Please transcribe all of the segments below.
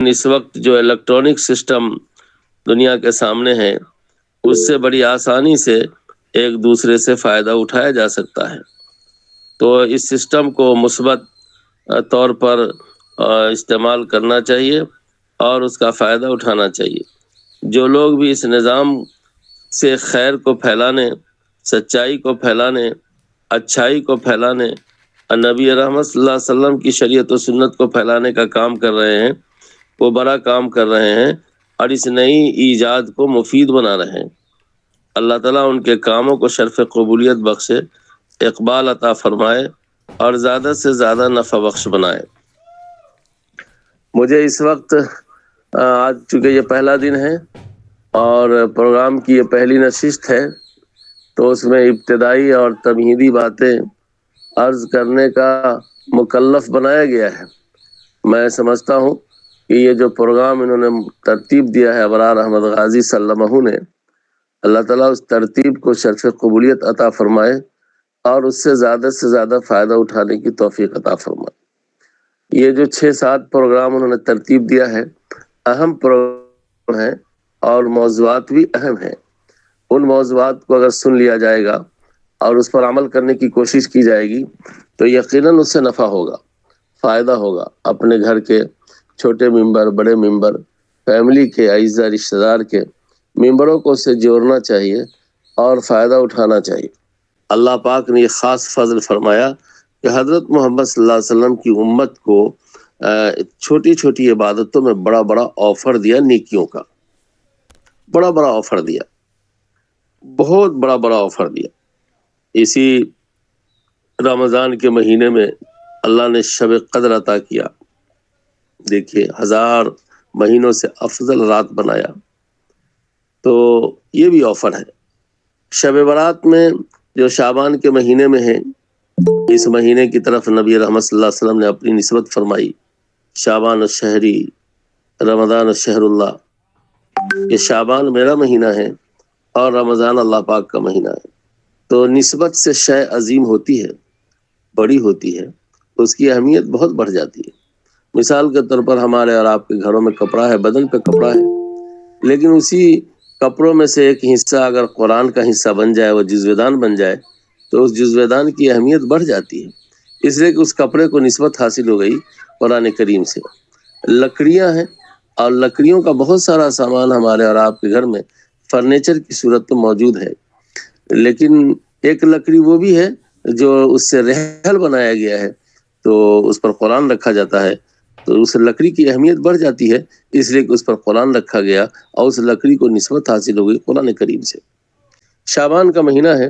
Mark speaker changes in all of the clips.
Speaker 1: اس وقت جو electronic system دنیا کے سامنے ہے اس سے بڑی آسانی سے ایک دوسرے سے فائدہ اٹھایا جا سکتا ہے. تو اس سسٹم کو مثبت طور پر استعمال کرنا چاہیے اور اس کا فائدہ اٹھانا چاہیے. جو لوگ بھی اس نظام سے خیر کو پھیلانے، سچائی کو پھیلانے، اچھائی کو پھیلانے، نبی رحمت صلی اللہ علیہ وسلم کی شریعت و سنت کو پھیلانے کا کام کر رہے ہیں، وہ بڑا کام کر رہے ہیں اور اس نئی ایجاد کو مفید بنا رہے ہیں. اللہ تعالیٰ ان کے کاموں کو شرف قبولیت بخشے، اقبال عطا فرمائے اور زیادہ سے زیادہ نفع بخش بنائے. مجھے اس وقت آج چونکہ یہ پہلا دن ہے اور پروگرام کی یہ پہلی نشست ہے، تو اس میں ابتدائی اور تمہیدی باتیں عرض کرنے کا مکلف بنایا گیا ہے. میں سمجھتا ہوں کہ یہ جو پروگرام انہوں نے ترتیب دیا ہے ابرار احمد غازی سلمہ نے، اللہ تعالیٰ اس ترتیب کو شرف قبولیت عطا فرمائے اور اس سے زیادہ فائدہ اٹھانے کی توفیق عطا فرمائے. یہ جو 6-7 پروگرام انہوں نے ترتیب دیا ہے، اہم پروگرام ہیں اور موضوعات بھی اہم ہیں. ان موضوعات کو اگر سن لیا جائے گا اور اس پر عمل کرنے کی کوشش کی جائے گی تو یقیناً اس سے نفع ہوگا، فائدہ ہوگا. اپنے گھر کے چھوٹے ممبر، بڑے ممبر، فیملی کے اعزاء رشتہ دار کے ممبروں کو اس سے جوڑنا چاہیے اور فائدہ اٹھانا چاہیے. اللہ پاک نے یہ خاص فضل فرمایا کہ حضرت محمد صلی اللہ علیہ وسلم کی امت کو چھوٹی چھوٹی عبادتوں میں بڑا بڑا آفر دیا، نیکیوں کا بڑا بڑا آفر دیا، بہت بڑا بڑا آفر دیا. اسی رمضان کے مہینے میں اللہ نے شب قدر عطا کیا. دیکھیے 1000 مہینوں سے افضل رات بنایا، تو یہ بھی آفر ہے. شب برات میں جو شعبان کے مہینے میں ہے، اس مہینے کی طرف نبی رحمت صلی اللہ علیہ وسلم نے اپنی نسبت فرمائی، شعبان الشہری رمضان الشہر اللہ. یہ شعبان میرا مہینہ ہے اور رمضان اللہ پاک کا مہینہ ہے. تو نسبت سے شے عظیم ہوتی ہے، بڑی ہوتی ہے، اس کی اہمیت بہت بڑھ جاتی ہے. مثال کے طور پر ہمارے اور آپ کے گھروں میں کپڑا ہے، بدن پہ کپڑا ہے، لیکن اسی کپڑوں میں سے ایک حصہ اگر قرآن کا حصہ بن جائے، وہ جزو دان بن جائے، تو اس جزو دان کی اہمیت بڑھ جاتی ہے، اس لیے کہ اس کپڑے کو نسبت حاصل ہو گئی قرآن کریم سے. لکڑیاں ہیں اور لکڑیوں کا بہت سارا سامان ہمارے اور آپ کے گھر میں فرنیچر کی صورت میں موجود ہے، لیکن ایک لکڑی وہ بھی ہے جو اس سے رحل بنایا گیا ہے، تو اس پر قرآن رکھا جاتا ہے، تو اس لکڑی کی اہمیت بڑھ جاتی ہے اس لیے کہ اس پر قرآن رکھا گیا اور اس لکڑی کو نسبت حاصل ہو گئی قرآن کریم سے. شعبان کا مہینہ ہے،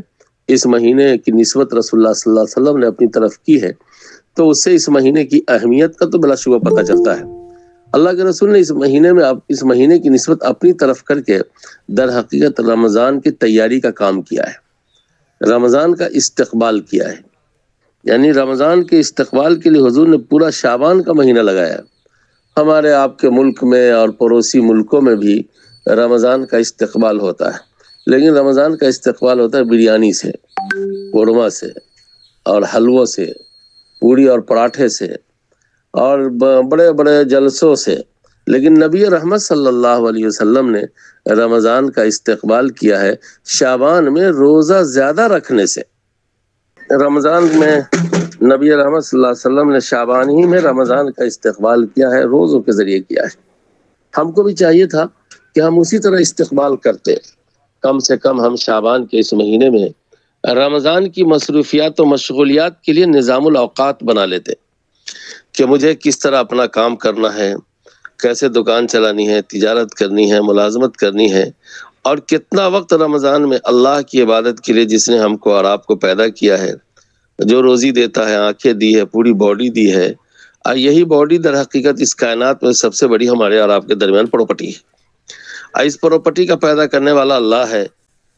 Speaker 1: اس مہینے کی نسبت رسول اللہ صلی اللہ علیہ وسلم نے اپنی طرف کی ہے، تو اس سے اس مہینے کی اہمیت کا تو بلا شبہ پتہ چلتا ہے. اللہ کے رسول نے اس مہینے کی نسبت اپنی طرف کر کے در حقیقت رمضان کی تیاری کا کام کیا ہے، رمضان کا استقبال کیا ہے. یعنی رمضان کے استقبال کے لیے حضور نے پورا شعبان کا مہینہ لگایا. ہمارے آپ کے ملک میں اور پڑوسی ملکوں میں بھی رمضان کا استقبال ہوتا ہے، لیکن رمضان کا استقبال ہوتا ہے بریانی سے، قورمہ سے اور حلووں سے، پوری اور پراٹھے سے اور بڑے بڑے جلسوں سے. لیکن نبی رحمت صلی اللہ علیہ وسلم نے رمضان کا استقبال کیا ہے شعبان میں روزہ زیادہ رکھنے سے. رمضان میں نبی رحمت صلی اللہ علیہ وسلم نے شعبان ہی میں رمضان کا استقبال کیا ہے، روزوں کے ذریعے کیا ہے. ہم کو بھی چاہیے تھا کہ ہم اسی طرح استقبال کرتے، کم سے کم ہم شعبان کے اس مہینے میں رمضان کی مصروفیات و مشغولیات کے لیے نظام الاوقات بنا لیتے کہ مجھے کس طرح اپنا کام کرنا ہے، کیسے دکان چلانی ہے، تجارت کرنی ہے، ملازمت کرنی ہے، اور کتنا وقت رمضان میں اللہ کی عبادت کے لیے جس نے ہم کو اور آپ کو پیدا کیا ہے، جو روزی دیتا ہے، آنکھیں دی ہے، پوری باڈی دی ہے، اور یہی باڈی در حقیقت اس کائنات میں سب سے بڑی ہمارے اور آپ کے درمیان پراپرٹی ہے. اس پراپرٹی کا پیدا کرنے والا اللہ ہے،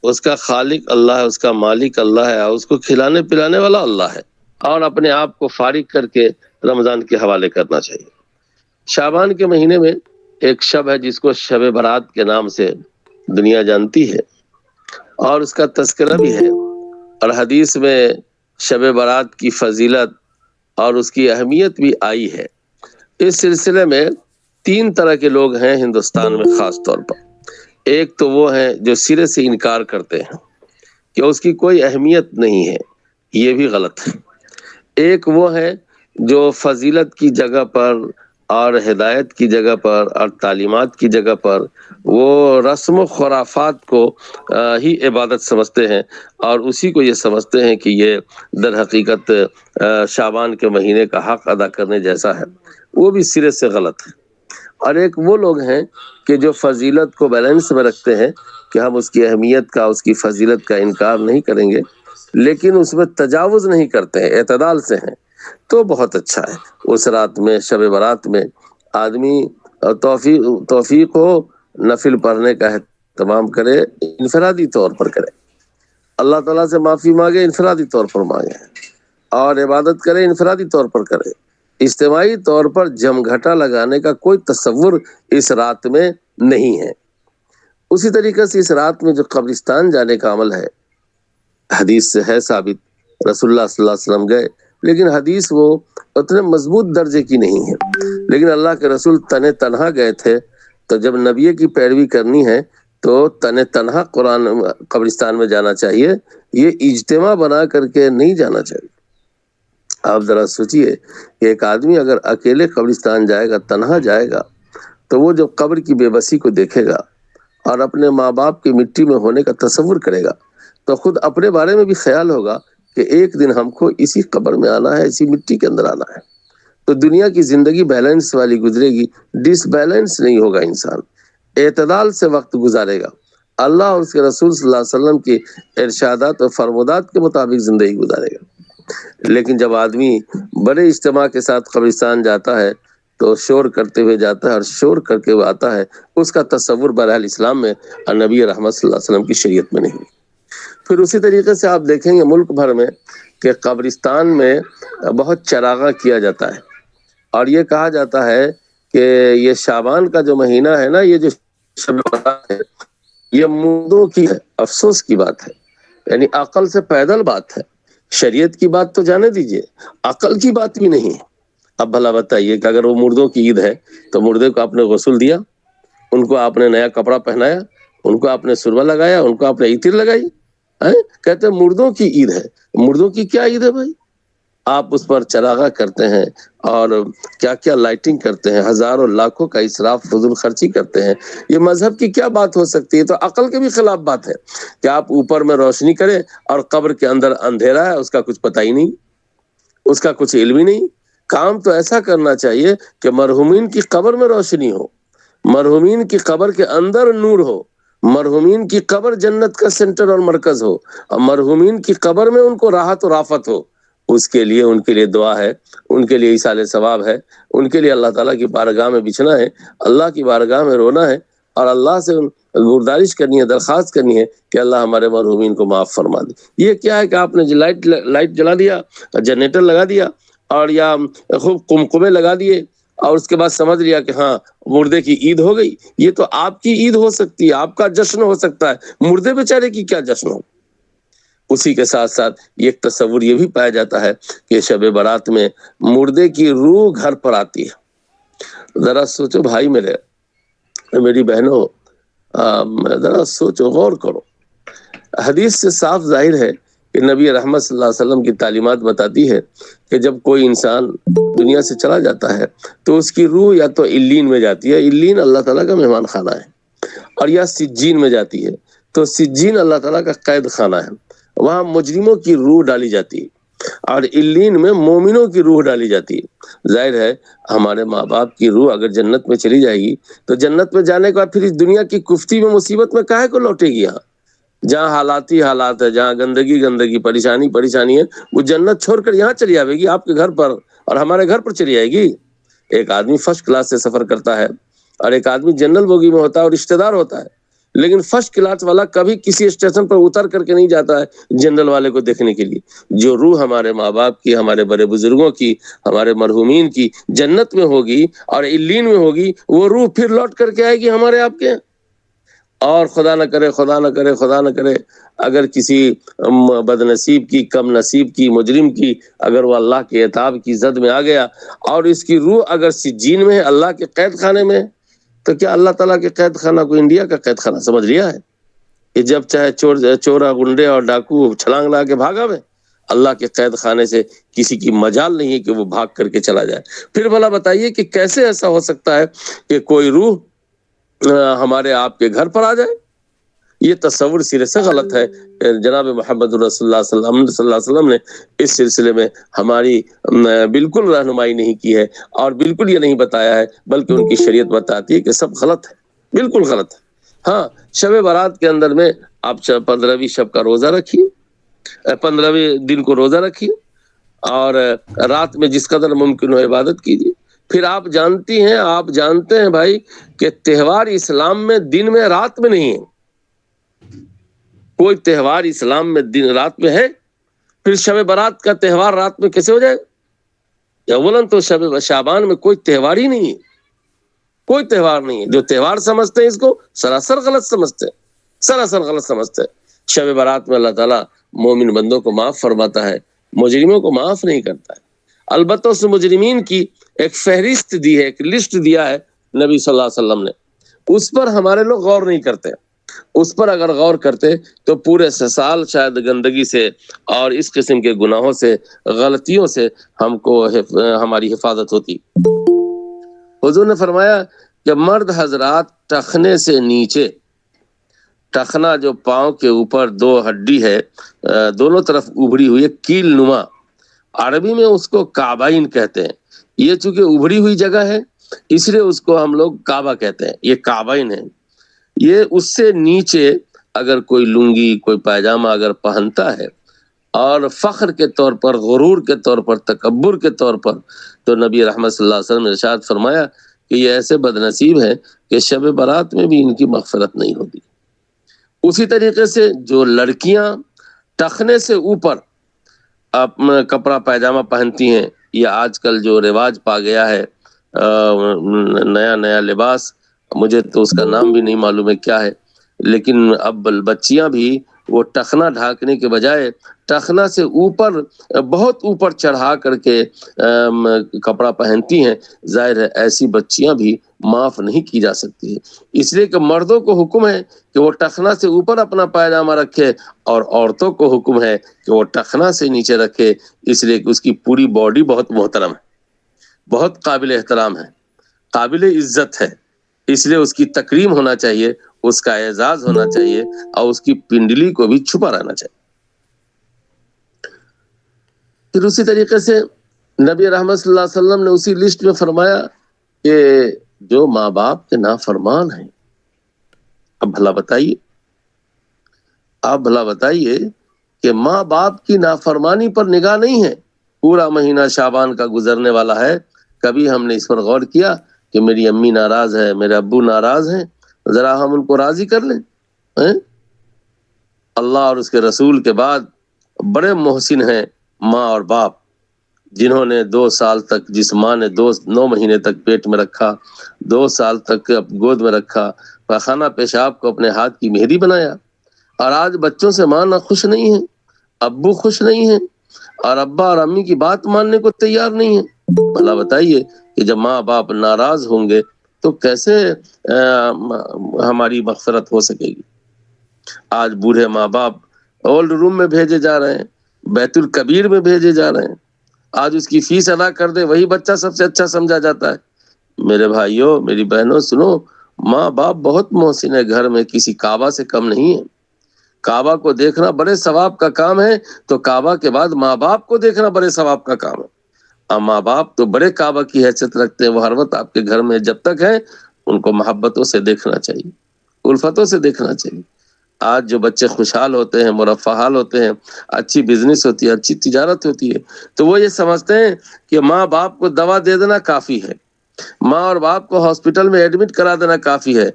Speaker 1: اس کا خالق اللہ ہے، اس کا مالک اللہ ہے، اور اس کو کھلانے پلانے والا اللہ ہے، اور اپنے آپ کو فارغ کر کے رمضان کے حوالے کرنا چاہیے. شعبان کے مہینے میں ایک شب ہے جس کو شب برات کے نام سے دنیا جانتی ہے، اور اس کا تذکرہ بھی ہے، اور حدیث میں شب برات کی فضیلت اور اس کی اہمیت بھی آئی ہے. اس سلسلے میں 3 طرح کے لوگ ہیں ہندوستان میں خاص طور پر. ایک تو وہ ہیں جو سرے سے انکار کرتے ہیں کہ اس کی کوئی اہمیت نہیں ہے، یہ بھی غلط ہے. ایک وہ ہے جو فضیلت کی جگہ پر اور ہدایت کی جگہ پر اور تعلیمات کی جگہ پر وہ رسم و خرافات کو ہی عبادت سمجھتے ہیں، اور اسی کو یہ سمجھتے ہیں کہ یہ در حقیقت شعبان کے مہینے کا حق ادا کرنے جیسا ہے. وہ بھی سرے سے غلط ہے. اور ایک وہ لوگ ہیں کہ جو فضیلت کو بیلنس میں رکھتے ہیں کہ ہم اس کی اہمیت کا، اس کی فضیلت کا انکار نہیں کریں گے، لیکن اس میں تجاوز نہیں کرتے ہیں، اعتدال سے ہیں. تو بہت اچھا ہے اس رات میں، شب برات میں آدمی توفیق ہو نفل پڑھنے کا اہتمام کرے، انفرادی طور پر کرے، اللہ تعالیٰ سے معافی مانگے، انفرادی طور پر مانگے، اور عبادت کرے، انفرادی طور پر کرے. اجتماعی طور پر جمگھٹا لگانے کا کوئی تصور اس رات میں نہیں ہے. اسی طریقے سے اس رات میں جو قبرستان جانے کا عمل ہے، حدیث سے ہے ثابت، رسول اللہ صلی اللہ علیہ وسلم گئے، لیکن حدیث وہ اتنے مضبوط درجے کی نہیں ہے. لیکن اللہ کے رسول تنہا گئے تھے، تو جب نبی کی پیروی کرنی ہے تو تنہا قرآن قبرستان میں جانا چاہیے، یہ اجتماع بنا کر کے نہیں جانا چاہیے. آپ ذرا سوچئے کہ ایک آدمی اگر اکیلے قبرستان جائے گا، تنہا جائے گا، تو وہ جب قبر کی بے بسی کو دیکھے گا اور اپنے ماں باپ کی مٹی میں ہونے کا تصور کرے گا، تو خود اپنے بارے میں بھی خیال ہوگا کہ ایک دن ہم کو اسی قبر میں آنا ہے، اسی مٹی کے اندر آنا ہے. تو دنیا کی زندگی بیلنس والی گزرے گی، ڈس بیلنس نہیں ہوگا. انسان اعتدال سے وقت گزارے گا، اللہ اور اس کے رسول صلی اللہ علیہ وسلم کی ارشادات اور فرمودات کے مطابق زندگی گزارے گا. لیکن جب آدمی بڑے اجتماع کے ساتھ قبرستان جاتا ہے تو شور کرتے ہوئے جاتا ہے اور شور کر کے وہ آتا ہے، اس کا تصور بہرحال اسلام میں اور نبی رحمت صلی اللہ علیہ وسلم کی شریعت میں نہیں. پھر اسی طریقے سے آپ دیکھیں گے ملک بھر میں کہ قبرستان میں بہت چراغاں کیا جاتا ہے، اور یہ کہا جاتا ہے کہ یہ شعبان کا جو مہینہ ہے نا، یہ جو شب برات ہے، یہ مردوں کی ہے. افسوس کی بات ہے، یعنی عقل سے پیدل بات ہے. شریعت کی بات تو جانے دیجئے، عقل کی بات بھی نہیں. اب بھلا بتائیے کہ اگر وہ مردوں کی عید ہے تو مردے کو آپ نے غسل دیا، ان کو آپ نے نیا کپڑا پہنایا، ان کو آپ نے سرما لگایا، ان کو آپ نے عطر لگائی، کہتے ہیں مردوں کی عید ہے. مردوں کی کیا عید ہے بھائی؟ آپ اس پر چراغاں کرتے ہیں اور کیا کیا لائٹنگ کرتے ہیں، ہزاروں لاکھوں کا اسراف فضول خرچی کرتے ہیں. یہ مذہب کی کیا بات ہو سکتی ہے؟ تو عقل کے بھی خلاف بات ہے کہ آپ اوپر میں روشنی کریں اور قبر کے اندر اندھیرا ہے، اس کا کچھ پتہ ہی نہیں، اس کا کچھ علم ہی نہیں. کام تو ایسا کرنا چاہیے کہ مرحومین کی قبر میں روشنی ہو، مرحومین کی قبر کے اندر نور ہو، مرحومین کی قبر جنت کا سینٹر اور مرکز ہو، اور مرحومین کی قبر میں ان کو راحت و رافت ہو. اس کے لیے ان کے لیے دعا ہے، ان کے لیے ایصال ثواب ہے، ان کے لیے اللہ تعالیٰ کی بارگاہ میں بچھنا ہے، اللہ کی بارگاہ میں رونا ہے، اور اللہ سے گزارش کرنی ہے، درخواست کرنی ہے کہ اللہ ہمارے مرحومین کو معاف فرما دے. یہ کیا ہے کہ آپ نے لائٹ جلا دیا، جنریٹر لگا دیا، اور یا خوب قمقمے لگا دیے، اور اس کے بعد سمجھ لیا کہ ہاں مردے کی عید ہو گئی. یہ تو آپ کی عید ہو سکتی ہے، آپ کا جشن ہو سکتا ہے، مردے بیچارے کی کیا جشن ہو. اسی کے ساتھ ساتھ ایک تصور یہ بھی پایا جاتا ہے کہ شب برات میں مردے کی روح گھر پر آتی ہے. ذرا سوچو بھائی میرے، میری بہنوں، ذرا سوچو، غور کرو. حدیث سے صاف ظاہر ہے کہ نبی رحمت صلی اللہ علیہ وسلم کی تعلیمات بتاتی ہے کہ جب کوئی انسان دنیا سے چلا جاتا ہے تو اس کی روح یا تو علیین میں جاتی ہے، علیین اللہ تعالیٰ کا مہمان خانہ ہے، اور یا سجین میں جاتی ہے، تو سجین اللہ تعالیٰ کا قید خانہ ہے، وہاں مجرموں کی روح ڈالی جاتی ہے، اور علیین میں مومنوں کی روح ڈالی جاتی ہے. ظاہر ہے ہمارے ماں باپ کی روح اگر جنت میں چلی جائے گی تو جنت میں جانے کے بعد پھر اس دنیا کی کفتی میں مصیبت میں کاہے کو لوٹے گی؟ جہاں حالات ہی حالات ہے، جہاں گندگی پریشانی ہے، وہ جنت چھوڑ کر یہاں چلی آئے گی آپ کے گھر پر اور ہمارے گھر پر چلی آئے گی. ایک آدمی فرسٹ کلاس سے سفر کرتا ہے اور ایک آدمی جنرل بوگی میں ہوتا ہے اور رشتہ دار ہوتا ہے، لیکن فرسٹ کلاس والا کبھی کسی اسٹیشن پر اتر کر کے نہیں جاتا ہے جنرل والے کو دیکھنے کے لیے. جو روح ہمارے ماں باپ کی، ہمارے بڑے بزرگوں کی، ہمارے مرحومین کی جنت میں ہوگی اور علیین میں ہوگی، وہ روح پھر لوٹ کر کے آئے گی ہمارے آپ کے. اور خدا نہ کرے خدا نہ کرے خدا نہ کرے اگر کسی بد نصیب کی، کم نصیب کی، مجرم کی اگر وہ اللہ کے عتاب کی زد میں آ گیا اور اس کی روح اگر سجین میں ہے، اللہ کے قید خانے میں ہے، تو کیا اللہ تعالیٰ کے قید خانہ کو انڈیا کا قید خانہ سمجھ لیا ہے کہ جب چاہے چورا گنڈے اور ڈاکو چھلانگ لگا کے بھاگا میں؟ اللہ کے قید خانے سے کسی کی مجال نہیں ہے کہ وہ بھاگ کر کے چلا جائے۔ پھر بھلا بتائیے کہ کیسے ایسا ہو سکتا ہے کہ کوئی روح ہمارے آپ کے گھر پر آ جائے؟ یہ تصور سرے سے غلط ہے۔ جناب محمد رسول اللہ صلی اللہ علیہ وسلم نے اس سلسلے میں ہماری بالکل رہنمائی نہیں کی ہے اور بالکل یہ نہیں بتایا ہے، بلکہ ان کی شریعت بتاتی ہے کہ سب غلط ہے، بالکل غلط ہے۔ ہاں، شب برات کے اندر میں آپ 15ویں شب کا روزہ رکھیے، 15ویں دن کو روزہ رکھیے اور رات میں جس قدر ممکن ہو عبادت کیجیے۔ پھر آپ جانتے ہیں بھائی کہ تہوار اسلام میں دن میں رات میں نہیں ہے، کوئی تہوار اسلام میں دن رات میں ہے؟ پھر شب برات کا تہوار رات میں کیسے ہو جائے گا؟ اولاً تو شب شعبان میں کوئی تہوار ہی نہیں ہے، کوئی تہوار نہیں ہے۔ جو تہوار سمجھتے ہیں اس کو سراسر غلط سمجھتے ہیں، سراسر غلط سمجھتے ہیں۔ شب برات میں اللہ تعالیٰ مومن بندوں کو معاف فرماتا ہے، مجرموں کو معاف نہیں کرتا ہے۔ البتہ اس مجرمین کی ایک فہرست دی ہے، ایک لسٹ دیا ہے نبی صلی اللہ علیہ وسلم نے، اس پر ہمارے لوگ غور نہیں کرتے۔ اس پر اگر غور کرتے تو پورے سال شاید گندگی سے اور اس قسم کے گناہوں سے، غلطیوں سے ہم کو ہماری حفاظت ہوتی۔ حضور نے فرمایا کہ مرد حضرات ٹخنے سے نیچے، ٹخنا جو پاؤں کے اوپر دو ہڈی ہے دونوں طرف ابھری ہوئی ہے، کیل نما، عربی میں اس کو کعبین کہتے ہیں۔ یہ چونکہ ابھری ہوئی جگہ ہے اس لیے اس کو ہم لوگ کعبہ کہتے ہیں، یہ کعبین ہے۔ یہ اس سے نیچے اگر کوئی لنگی، کوئی پائجامہ اگر پہنتا ہے اور فخر کے طور پر، غرور کے طور پر، تکبر کے طور پر، تو نبی رحمت صلی اللہ علیہ وسلم نے ارشاد فرمایا کہ یہ ایسے بد نصیب ہیں کہ شب برات میں بھی ان کی مغفرت نہیں ہوتی۔ اسی طریقے سے جو لڑکیاں ٹخنے سے اوپر اپنا کپڑا پائجامہ پہنتی ہیں، یہ آج کل جو رواج پا گیا ہے نیا نیا لباس، مجھے تو اس کا نام بھی نہیں معلوم ہے کیا ہے، لیکن اب بچیاں بھی وہ ٹخنا ڈھانکنے کے بجائے ٹخنا سے اوپر، بہت اوپر چڑھا کر کے کپڑا پہنتی ہیں۔ ظاہر ہے ایسی بچیاں بھی معاف نہیں کی جا سکتی ہے، اس لیے کہ مردوں کو حکم ہے کہ وہ ٹخنا سے اوپر اپنا پائجامہ رکھے اور عورتوں کو حکم ہے کہ وہ ٹخنا سے نیچے رکھے، اس لیے کہ اس کی پوری باڈی بہت محترم ہے، بہت قابل احترام ہے، قابل عزت ہے، اس لیے اس کی تکریم ہونا چاہیے، اس کا اعزاز ہونا چاہیے اور اس کی پنڈلی کو بھی چھپا رہنا چاہیے۔ پھر اسی طریقے سے نبی رحمت صلی اللہ علیہ وسلم نے اسی لسٹ میں فرمایا کہ جو ماں باپ کے نافرمان ہیں، اب بھلا بتائیے، آپ بھلا بتائیے کہ ماں باپ کی نافرمانی پر نگاہ نہیں ہے۔ پورا مہینہ شعبان کا گزرنے والا ہے، کبھی ہم نے اس پر غور کیا کہ میری امی ناراض ہے، میرے ابو ناراض ہیں، ذرا ہم ان کو راضی کر لیں۔ اللہ اور اس کے رسول کے بعد بڑے محسن ہیں ماں اور باپ، جنہوں نے 2 سال تک، جس ماں نے 9 مہینے تک پیٹ میں رکھا، 2 سال تک گود میں رکھا، پخانہ پیشاب کو اپنے ہاتھ کی مہری بنایا، اور آج بچوں سے ماں نہ خوش نہیں ہے، ابو خوش نہیں ہے، اور ابا اور امی کی بات ماننے کو تیار نہیں ہے۔ بھلا بتائیے کہ جب ماں باپ ناراض ہوں گے تو کیسے ہماری مغفرت ہو سکے گی؟ آج بوڑھے ماں باپ اولڈ روم میں بھیجے جا رہے ہیں، بیت الکبیر میں بھیجے جا رہے ہیں، آج اس کی فیس ادا کر دے وہی بچہ سب سے اچھا سمجھا جاتا ہے۔ میرے بھائیوں، میری بہنوں، سنو، ماں باپ بہت محسن ہے، گھر میں کسی کعبہ سے کم نہیں ہے۔ کعبہ کو دیکھنا بڑے ثواب کا کام ہے، تو کعبہ کے بعد ماں باپ کو دیکھنا بڑے ثواب کا کام ہے۔ اور ماں باپ تو بڑے کعبہ کی حیثیت رکھتے ہیں، وہ ہر وقت آپ کے گھر میں جب تک ہیں ان کو محبتوں سے دیکھنا چاہیے، الفتوں سے دیکھنا چاہیے۔ آج جو بچے خوشحال ہوتے ہیں، مرفہ حال ہوتے ہیں، اچھی بزنس ہوتی ہے، اچھی تجارت ہوتی ہے، تو وہ یہ سمجھتے ہیں کہ ماں باپ کو دوا دے دینا کافی ہے، ماں اور باپ کو ہاسپٹل میں ایڈمٹ کرا دینا کافی ہے۔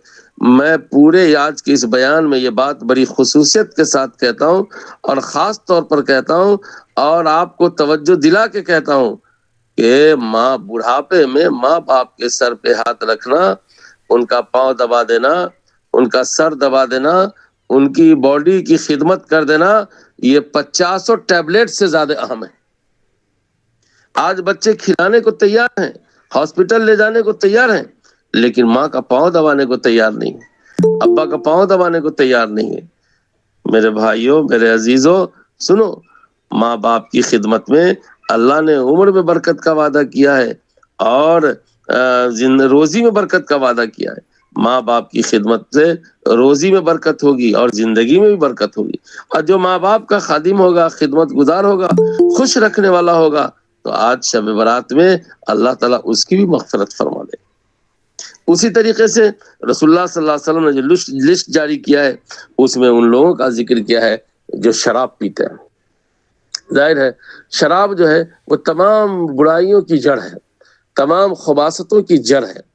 Speaker 1: میں پورے آج کے اس بیان میں یہ بات بڑی خصوصیت کے ساتھ کہتا ہوں اور خاص طور پر کہتا ہوں اور آپ کو توجہ دلا کے کہتا ہوں کہ ماں بڑھاپے میں ماں باپ کے سر پہ ہاتھ رکھنا، ان کا پاؤں دبا دینا، ان کا سر دبا دینا، ان کی باڈی کی خدمت کر دینا، یہ 50 ٹیبلٹ سے زیادہ اہم ہے۔ آج بچے کھلانے کو تیار ہیں، ہاسپٹل لے جانے کو تیار ہیں، لیکن ماں کا پاؤں دبانے کو تیار نہیں ہے، ابا کا پاؤں دبانے کو تیار نہیں ہے۔ میرے بھائیوں، میرے عزیزوں، سنو، ماں باپ کی خدمت میں اللہ نے عمر میں برکت کا وعدہ کیا ہے اور روزی میں برکت کا وعدہ کیا ہے۔ ماں باپ کی خدمت سے روزی میں برکت ہوگی اور زندگی میں بھی برکت ہوگی، اور جو ماں باپ کا خادم ہوگا، خدمت گزار ہوگا، خوش رکھنے والا ہوگا، تو آج شب برات میں اللہ تعالیٰ اس کی بھی مغفرت فرما دے۔ اسی طریقے سے رسول اللہ صلی اللہ علیہ وسلم نے جو لسٹ جاری کیا ہے، اس میں ان لوگوں کا ذکر کیا ہے جو شراب پیتے ہیں۔ ظاہر ہے شراب جو ہے وہ تمام برائیوں کی جڑ ہے، تمام خباثتوں کی جڑ ہے،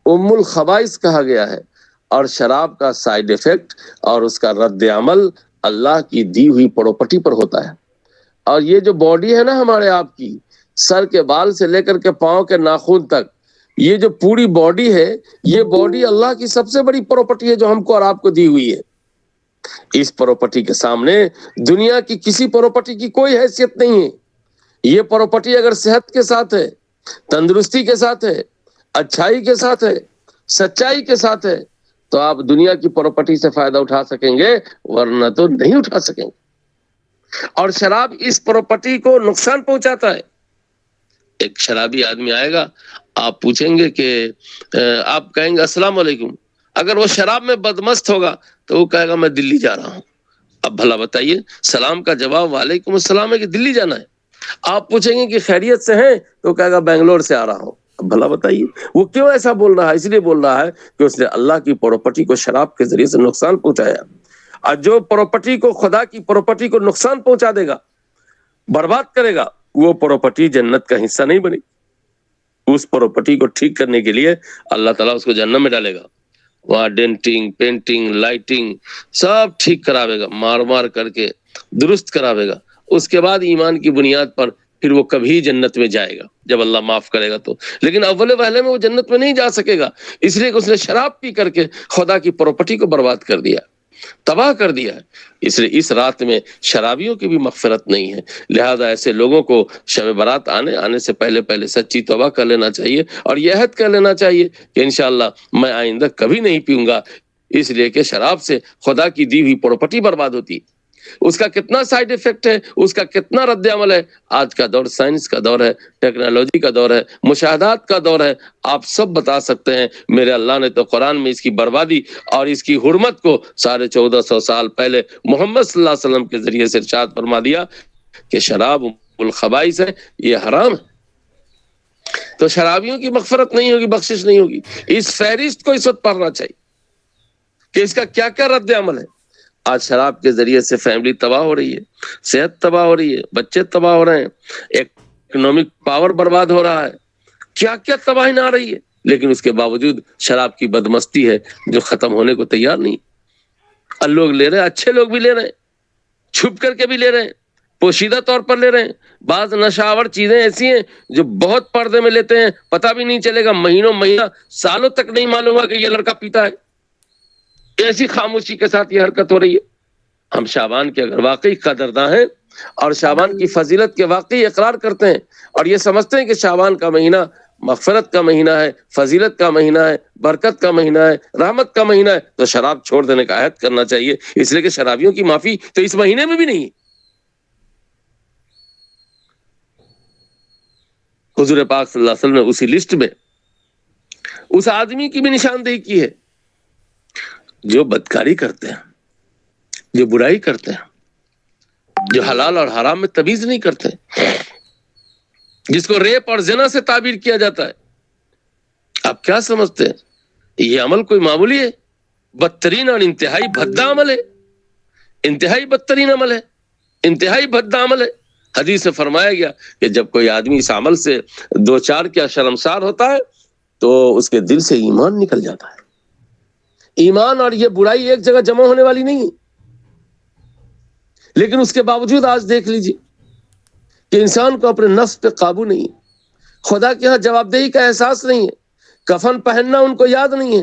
Speaker 1: ام الخبائث کہا گیا ہے، اور شراب کا سائیڈ ایفیکٹ اور اس کا رد عمل اللہ کی دی ہوئی پراپرٹی پر ہوتا ہے۔ اور یہ جو باڈی ہے نا ہمارے آپ کی، سر کے بال سے لے کر کے پاؤں کے ناخن تک، یہ جو پوری باڈی ہے، یہ باڈی اللہ کی سب سے بڑی پراپرٹی ہے جو ہم کو اور آپ کو دی ہوئی ہے۔ اس پراپرٹی کے سامنے دنیا کی کسی پراپرٹی کی کوئی حیثیت نہیں ہے۔ یہ پراپرٹی اگر صحت کے ساتھ ہے، تندرستی کے ساتھ ہے، اچھائی کے ساتھ ہے، سچائی کے ساتھ ہے، تو آپ دنیا کی پراپرٹی سے فائدہ اٹھا سکیں گے، ورنہ تو نہیں اٹھا سکیں گے۔ اور شراب اس پراپرٹی کو نقصان پہنچاتا ہے۔ ایک شرابی آدمی آئے گا، آپ پوچھیں گے کہ آپ کہیں گے السلام علیکم، اگر وہ شراب میں بدمست ہوگا تو وہ کہے گا میں دلی جا رہا ہوں۔ اب بھلا بتائیے، سلام کا جواب وعلیکم السلام ہے کہ دلی جانا ہے؟ آپ پوچھیں گے کہ خیریت سے ہیں تو کہے گا بنگلور سے آ رہا ہوں۔ اب بھلا بتائیے وہ کیوں ایسا بول رہا ہے؟ اس لیے بول رہا ہے کہ اس نے اللہ کی پراپرٹی کو شراب کے ذریعے سے نقصان پہنچایا، اور جو پراپرٹی کو، خدا کی پراپرٹی کو نقصان پہنچا دے گا، برباد کرے گا، وہ پراپرٹی جنت کا حصہ نہیں بنی۔ اس پراپرٹی کو ٹھیک کرنے کے لیے اللہ تعالیٰ اس کو جنت میں ڈالے گا، وہاں ڈینٹنگ، پینٹنگ، لائٹنگ سب ٹھیک کراوے گا، مار مار کر کے درست کراوے گا۔ اس کے بعد ایمان کی بنیاد پر پھر وہ کبھی جنت میں جائے گا جب اللہ معاف کرے گا تو، لیکن اول پہلے میں وہ جنت میں نہیں جا سکے گا، اس لیے کہ اس نے شراب پی کر کے خدا کی پراپرٹی کو برباد کر دیا، تباہ کر دیا ہے۔ اس لیے اس رات میں شرابیوں کی بھی مغفرت نہیں ہے، لہذا ایسے لوگوں کو شب برات آنے سے پہلے سچی توبہ کر لینا چاہیے، اور یہ عہد کر لینا چاہیے کہ انشاءاللہ میں آئندہ کبھی نہیں پیوں گا، اس لیے کہ شراب سے خدا کی دی ہوئی پراپرٹی برباد ہوتی ہے۔ اس کا کتنا سائیڈ ایفیکٹ ہے، اس کا کتنا رد عمل ہے۔ آج کا دور سائنس کا دور ہے، ٹیکنالوجی کا دور ہے، مشاہدات کا دور ہے، آپ سب بتا سکتے ہیں۔ میرے اللہ نے تو قرآن میں اس کی بربادی اور اس کی حرمت کو 1450 سال پہلے محمد صلی اللہ علیہ وسلم کے ذریعے سے ارشاد فرما دیا کہ شراب الخبائث ہے، یہ حرام ہے۔ تو شرابیوں کی مغفرت نہیں ہوگی، بخشش نہیں ہوگی۔ اس فہرست کو اس وقت پڑھنا چاہیے کہ اس کا کیا کیا رد عمل ہے۔ آج شراب کے ذریعے سے فیملی تباہ ہو رہی ہے، صحت تباہ ہو رہی ہے، بچے تباہ ہو رہے ہیں، اکنامک پاور برباد ہو رہا ہے، کیا کیا تباہی نہ آ رہی ہے، لیکن اس کے باوجود شراب کی بدمستی ہے جو ختم ہونے کو تیار نہیں۔ اور لوگ لے رہے ہیں، اچھے لوگ بھی لے رہے ہیں، چھپ کر کے بھی لے رہے ہیں، پوشیدہ طور پر لے رہے ہیں۔ بعض نشاور چیزیں ایسی ہیں جو بہت پردے میں لیتے ہیں، پتہ بھی نہیں چلے گا، مہینوں سالوں تک نہیں معلوم ہوگا کہ یہ لڑکا پیتا ہے۔ ایسی خاموشی کے ساتھ یہ حرکت ہو رہی ہے۔ ہم شعبان کے اگر واقعی قدرداں ہیں اور شعبان کی فضیلت کے واقعی اقرار کرتے ہیں اور یہ سمجھتے ہیں کہ شعبان کا مہینہ مغفرت کا مہینہ ہے، فضیلت کا مہینہ ہے، برکت کا مہینہ ہے، رحمت کا مہینہ ہے، تو شراب چھوڑ دینے کا عہد کرنا چاہیے، اس لیے کہ شرابیوں کی معافی تو اس مہینے میں بھی نہیں ہے۔ حضور پاک صلی اللہ علیہ وسلم نے اسی لسٹ میں اس آدمی کی بھی نشاندہی کی ہے جو بدکاری کرتے ہیں، جو برائی کرتے ہیں، جو حلال اور حرام میں تمیز نہیں کرتے، جس کو ریپ اور زنا سے تعبیر کیا جاتا ہے۔ آپ کیا سمجھتے ہیں یہ عمل کوئی معمولی ہے؟ بدترین اور انتہائی بھدا عمل ہے، انتہائی بدترین عمل ہے، انتہائی بھدا عمل ہے۔ حدیث میں فرمایا گیا کہ جب کوئی آدمی اس عمل سے دو چار کیا شرمسار ہوتا ہے تو اس کے دل سے ایمان نکل جاتا ہے۔ ایمان اور یہ برائی ایک جگہ جمع ہونے والی نہیں ہے، لیکن اس کے باوجود آج دیکھ لیجیے کہ انسان کو اپنے نفس پہ قابو نہیں ہے، خدا کے ہاں جواب دہی کا احساس نہیں ہے، کفن پہننا ان کو یاد نہیں ہے،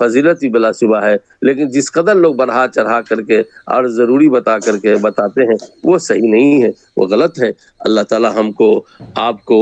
Speaker 1: فضیلت ہی بلا شبہ ہے، لیکن جس قدر لوگ بڑھا چڑھا کر کے اور ضروری بتا کر کے بتاتے ہیں وہ صحیح نہیں ہے، وہ غلط ہے۔ اللہ تعالی ہم کو آپ کو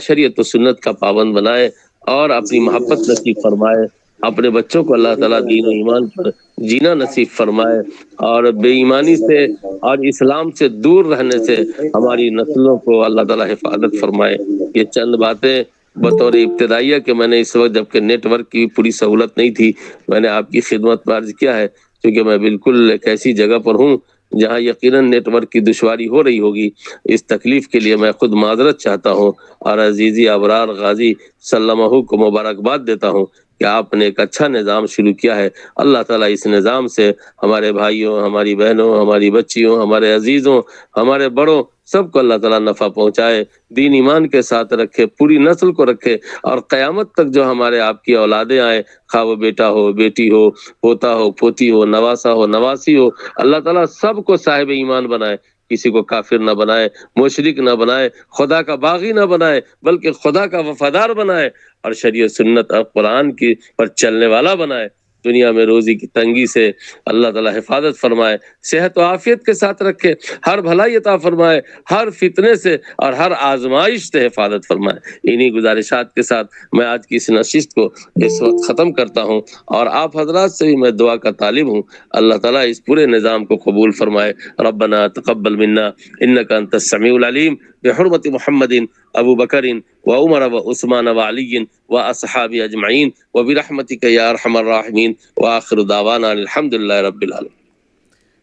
Speaker 1: شریعت و سنت کا پابند بنائے اور اپنی محبت نصیب فرمائے، اپنے بچوں کو اللہ تعالیٰ دین و ایمان پر جینا نصیب فرمائے، اور بے ایمانی سے اور اسلام سے دور رہنے سے ہماری نسلوں کو اللہ تعالیٰ حفاظت فرمائے۔ یہ چند باتیں بطور ابتدائیہ کہ میں نے اس وقت جبکہ نیٹ ورک کی پوری سہولت نہیں تھی، میں نے آپ کی خدمت میں عرض کیا ہے، کیونکہ میں بالکل ایک ایسی جگہ پر ہوں جہاں یقیناً نیٹ ورک کی دشواری ہو رہی ہوگی۔ اس تکلیف کے لیے میں خود معذرت چاہتا ہوں، اور عزیزی ابرار غازی سلمہ کو مبارکباد دیتا ہوں کہ آپ نے ایک اچھا نظام شروع کیا ہے۔ اللہ تعالیٰ اس نظام سے ہمارے بھائیوں، ہماری بہنوں، ہماری بچیوں، ہمارے عزیزوں، ہمارے بڑوں، سب کو اللہ تعالیٰ نفع پہنچائے، دین ایمان کے ساتھ رکھے، پوری نسل کو رکھے، اور قیامت تک جو ہمارے آپ کی اولادیں آئیں، خواہ وہ بیٹا ہو، بیٹی ہو، پوتا ہو، پوتی ہو، نواسا ہو، نواسی ہو، اللہ تعالیٰ سب کو صاحب ایمان بنائے، کسی کو کافر نہ بنائے، مشرک نہ بنائے، خدا کا باغی نہ بنائے، بلکہ خدا کا وفادار بنائے، اور شریعت سنت اور قرآن کی پر چلنے والا بنائے۔ دنیا میں روزی کی تنگی سے اللہ تعالیٰ حفاظت فرمائے، صحت و عافیت کے ساتھ رکھے، ہر بھلائی عطا فرمائے، ہر فتنے سے اور ہر آزمائش سے حفاظت فرمائے۔ انہی گزارشات کے ساتھ میں آج کی اس نشست کو اس وقت ختم کرتا ہوں، اور آپ حضرات سے بھی میں دعا کا طالب ہوں، اللہ تعالیٰ اس پورے نظام کو قبول فرمائے۔ ربنا تقبل منا انک انت السمیع العلیم، بحرمت محمد ابو بکر و عمر و عثمان و علی و اصحاب اجمعین و برحمتک یا ارحم الراحمین، وآخر دعوانا الحمد للہ رب العالمین۔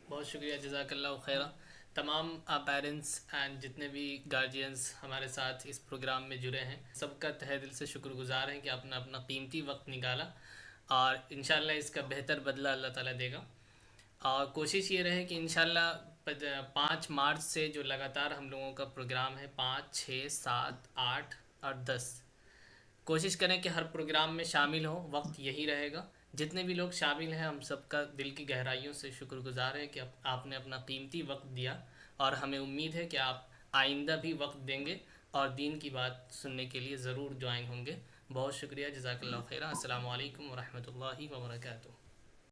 Speaker 2: بہت شکریہ، جزاک اللہ خیرہ۔ تمام پیرنٹس اینڈ جتنے بھی گارجینز ہمارے ساتھ اس پروگرام میں جڑے ہیں، سب کا تہہ دل سے شکر گزار ہیں کہ آپ نے اپنا قیمتی وقت نکالا، اور انشاءاللہ اس کا بہتر بدلہ اللہ تعالیٰ دے گا۔ اور کوشش یہ رہے کہ انشاءاللہ 5 مارچ سے جو لگاتار ہم لوگوں کا پروگرام ہے، 5، 6، 7، 8 اور 10، کوشش کریں کہ ہر پروگرام میں شامل ہوں، وقت یہی رہے گا۔ جتنے بھی لوگ شامل ہیں، ہم سب کا دل کی گہرائیوں سے شکر گزار ہے کہ آپ نے اپنا قیمتی وقت دیا، اور ہمیں امید ہے کہ آپ آئندہ بھی وقت دیں گے اور دین کی بات سننے کے لیے ضرور جوائن ہوں گے۔ بہت شکریہ، جزاک اللہ خیرہ۔ السلام علیکم ورحمۃ اللہ وبرکاتہ۔